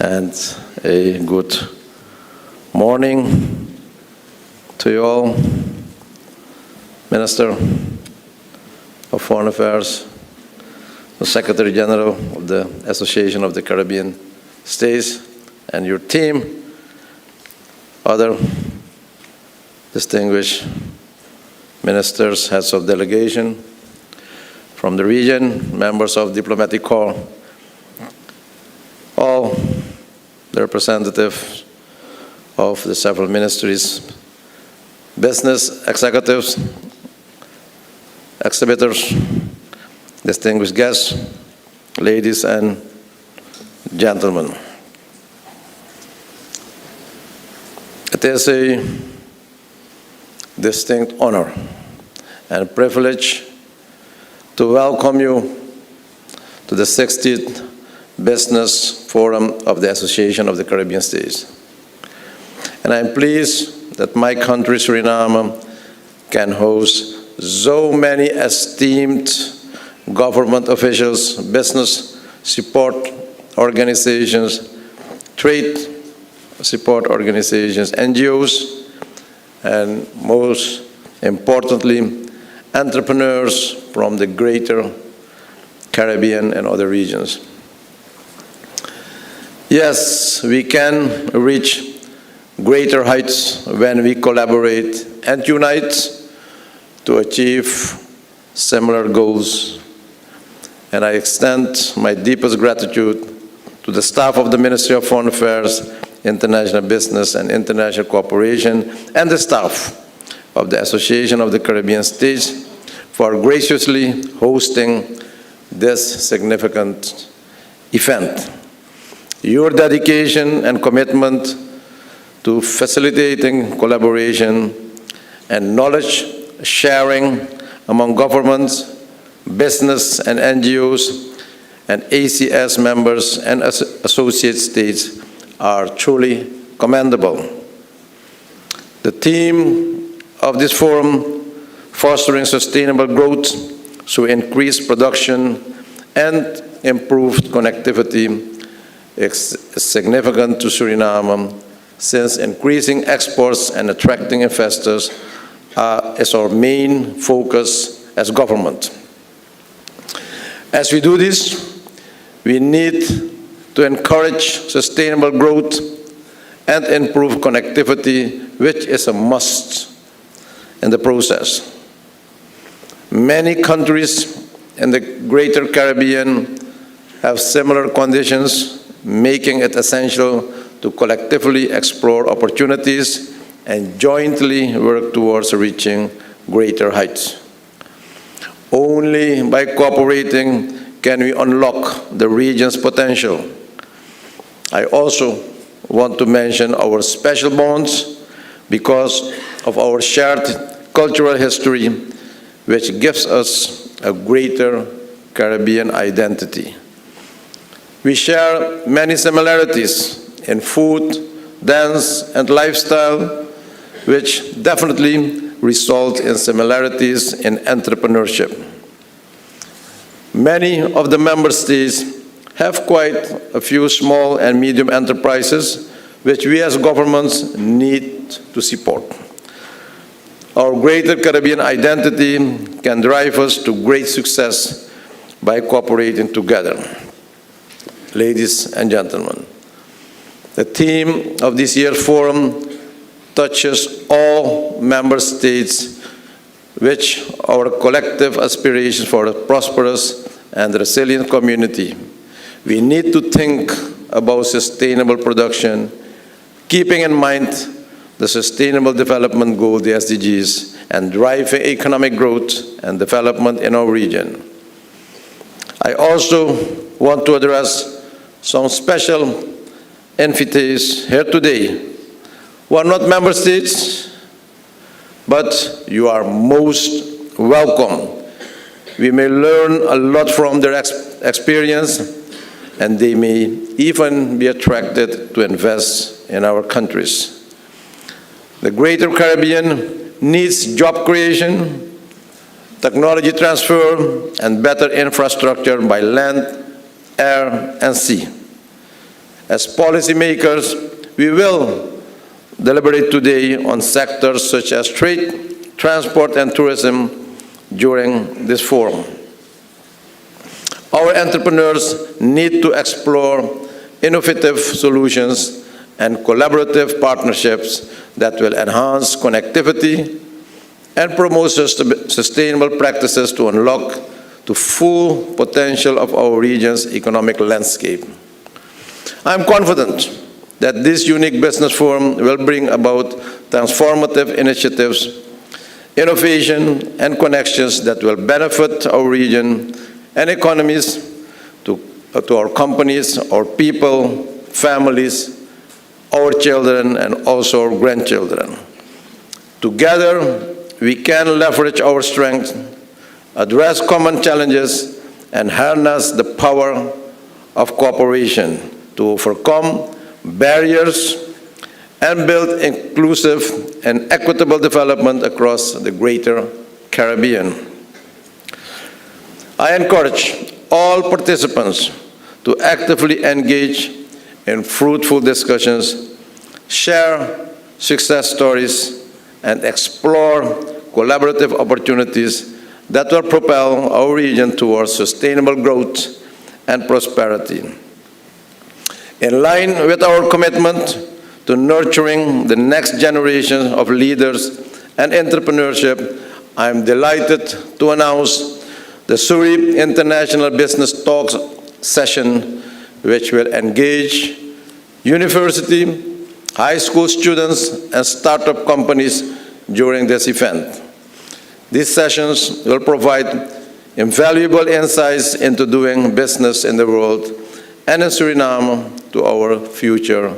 And a good morning to you all. Minister of Foreign Affairs, the Secretary General of the Association of the Caribbean States, and your team, other distinguished ministers, heads of delegation from the region, members of diplomatic corps, all the representatives of the several ministries, business executives, exhibitors, distinguished guests, ladies and gentlemen. It is a distinct honor and privilege to welcome you to the 60th Business Forum of the Association of the Caribbean States. And I'm pleased that my country, Suriname, can host so many esteemed government officials, business support organizations, trade support organizations, NGOs, and most importantly, entrepreneurs from the greater Caribbean and other regions. Yes, we can reach greater heights when we collaborate and unite to achieve similar goals. And I extend my deepest gratitude to the staff of the Ministry of Foreign Affairs, International Business and International Cooperation, and the staff of the Association of the Caribbean States for graciously hosting this significant event. Your dedication and commitment to facilitating collaboration and knowledge sharing among governments, business and NGOs, and ACS members and associate states are truly commendable. The theme of this forum, fostering sustainable growth through increased production and improved connectivity, is significant to Suriname, since increasing exports and attracting investors is our main focus as government. As we do this, we need to encourage sustainable growth and improve connectivity, which is a must in the process. Many countries in the greater Caribbean have similar conditions, making it essential to collectively explore opportunities and jointly work towards reaching greater heights. Only by cooperating can we unlock the region's potential. I also want to mention our special bonds because of our shared cultural history, which gives us a greater Caribbean identity. We share many similarities in food, dance, and lifestyle, which definitely result in similarities in entrepreneurship. Many of the member states have quite a few small and medium enterprises, which we as governments need to support. Our greater Caribbean identity can drive us to great success by cooperating together. Ladies and gentlemen, the theme of this year's forum touches all member states, which our collective aspirations for a prosperous and resilient community. We need to think about sustainable production, keeping in mind the Sustainable Development Goal, the SDGs, and driving economic growth and development in our region. I also want to address some special invitees here today who are not member states, but you are most welcome. We may learn a lot from their experience, and they may even be attracted to invest in our countries. The Greater Caribbean needs job creation, technology transfer, and better infrastructure by land, air, and sea. As policymakers, we will deliberate today on sectors such as trade, transport, and tourism during this forum. Our entrepreneurs need to explore innovative solutions and collaborative partnerships that will enhance connectivity and promote sustainable practices to unlock the full potential of our region's economic landscape. I am confident that this unique business forum will bring about transformative initiatives, innovation, and connections that will benefit our region and economies, to our companies, our people, families, our children, and also our grandchildren. Together, we can leverage our strengths, address common challenges, and harness the power of cooperation to overcome barriers and build inclusive and equitable development across the greater Caribbean. I encourage all participants to actively engage in fruitful discussions, share success stories, and explore collaborative opportunities that will propel our region towards sustainable growth and prosperity. In line with our commitment to nurturing the next generation of leaders and entrepreneurship, I am delighted to announce the Surrey International Business Talks session, which will engage university, high school students, and startup companies during this event. These sessions will provide invaluable insights into doing business in the world and in Suriname to our future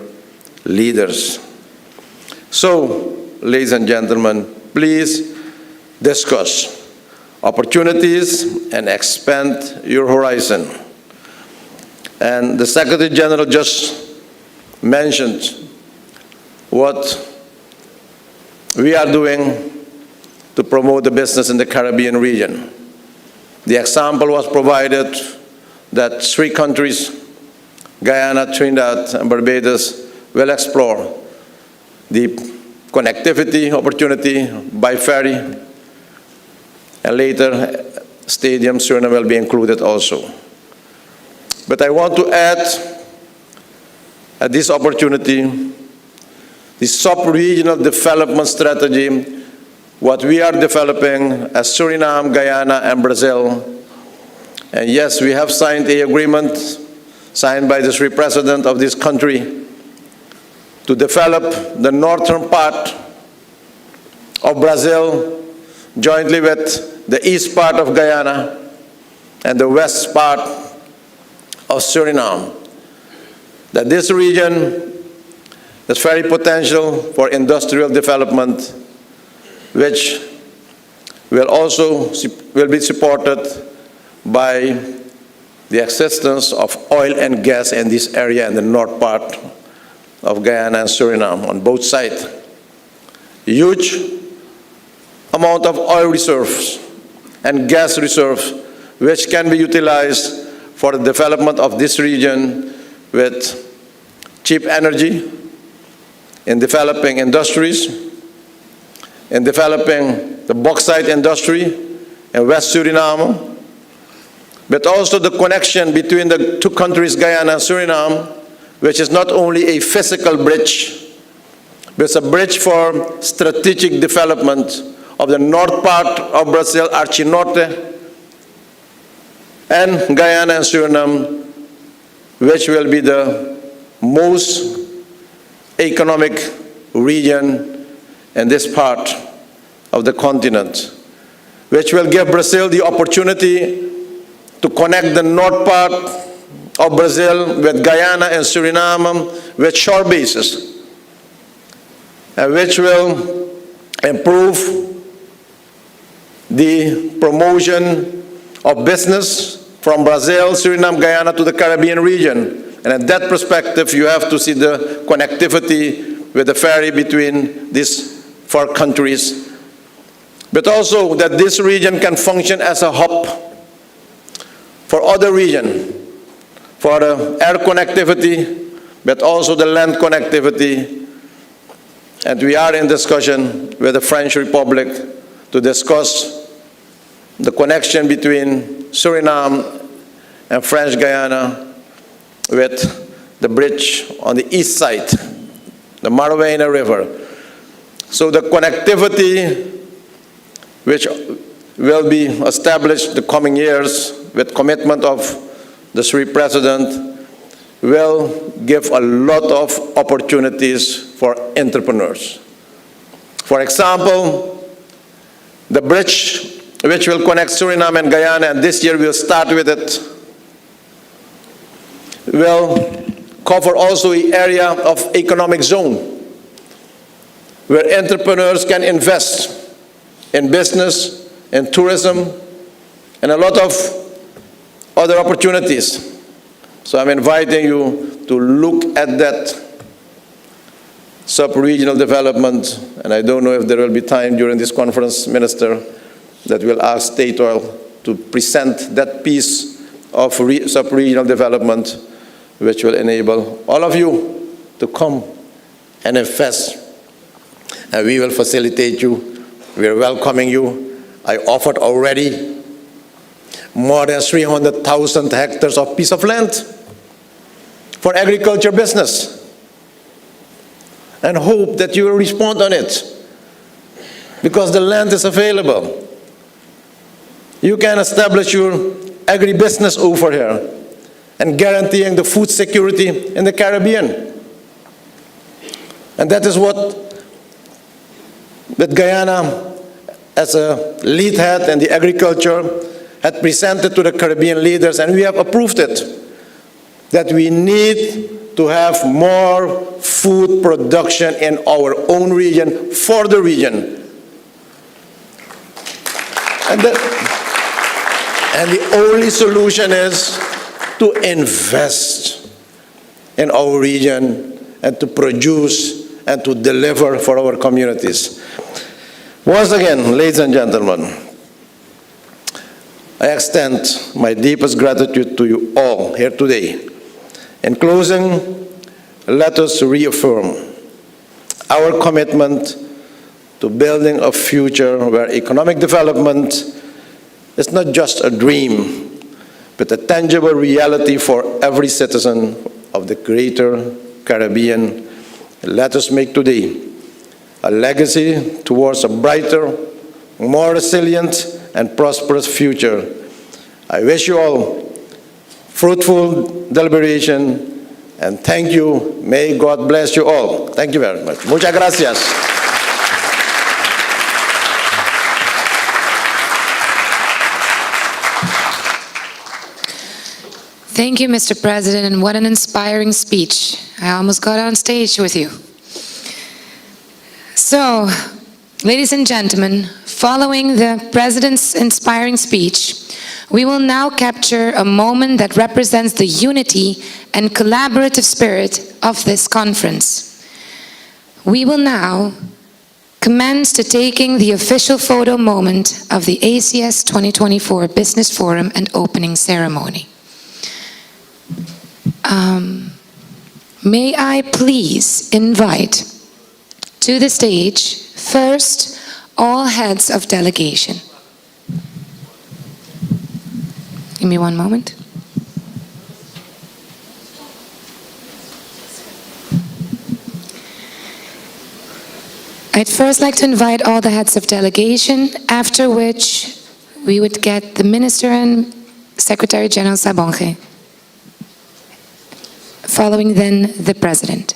leaders. So, ladies and gentlemen, please discuss opportunities and expand your horizon. And the Secretary General just mentioned what we are doing to promote the business in the Caribbean region. The example was provided that 3 countries, Guyana, Trinidad, and Barbados, will explore the connectivity opportunity by ferry, and later Stadium Suriname will be included also. But I want to add at this opportunity the sub-regional development strategy, what we are developing as Suriname, Guyana, and Brazil. And yes, we have signed an agreement signed by the 3 presidents of this country to develop the northern part of Brazil jointly with the east part of Guyana and the west part of Suriname. That this region is very potential for industrial development, which will be supported by the existence of oil and gas in this area in the north part of Guyana and Suriname on both sides. Huge amount of oil reserves and gas reserves which can be utilized for the development of this region with cheap energy, in developing industries, in developing the bauxite industry in West Suriname, but also the connection between the 2 countries, Guyana and Suriname, which is not only a physical bridge, but it's a bridge for strategic development of the north part of Brazil, Archinorte, and Guyana and Suriname, which will be the most economic region in this part of the continent, which will give Brazil the opportunity to connect the north part of Brazil with Guyana and Suriname with shore bases, and which will improve the promotion of business from Brazil, Suriname, Guyana to the Caribbean region. And in that perspective, you have to see the connectivity with the ferry between these 4 countries. But also that this region can function as a hub for other regions, for air connectivity, but also the land connectivity. And we are in discussion with the French Republic to discuss the connection between Suriname and French Guyana with the bridge on the east side, the Marowijne River. So the connectivity which will be established the coming years with commitment of the Sri President will give a lot of opportunities for entrepreneurs. For example, the bridge which will connect Suriname and Guyana, and this year we'll start with it, will cover also the area of economic zone, where entrepreneurs can invest in business, in tourism, and a lot of other opportunities. So I'm inviting you to look at that sub-regional development, and I don't know if there will be time during this conference, Minister, that will ask State Oil to present that piece of sub-regional development which will enable all of you to come and invest. And we will facilitate you. We are welcoming you. I offered already more than 300,000 hectares of piece of land for agriculture business, and hope that you will respond on it, because the land is available. You can establish your agribusiness over here and guaranteeing the food security in the Caribbean. And that is what that Guyana, as a lead head in the agriculture, had presented to the Caribbean leaders, and we have approved it, that we need to have more food production in our own region, for the region. And the only solution is to invest in our region and to produce and to deliver for our communities. Once again, ladies and gentlemen, I extend my deepest gratitude to you all here today. In closing, let us reaffirm our commitment to building a future where economic development is not just a dream, but a tangible reality for every citizen of the greater Caribbean. Let us make today a legacy towards a brighter, more resilient, and prosperous future. I wish you all fruitful deliberation, and thank you. May God bless you all. Thank you very much. Muchas gracias. Thank you, Mr. President, and what an inspiring speech. I almost got on stage with you. So, ladies and gentlemen, following the President's inspiring speech, we will now capture a moment that represents the unity and collaborative spirit of this conference. We will now commence to taking the official photo moment of the ACS 2024 Business Forum and Opening Ceremony. May I please invite to the stage first all heads of delegation. Give me one moment. I'd first like to invite all the heads of delegation, after which we would get the Minister and Secretary General Sabonge. Following then the President.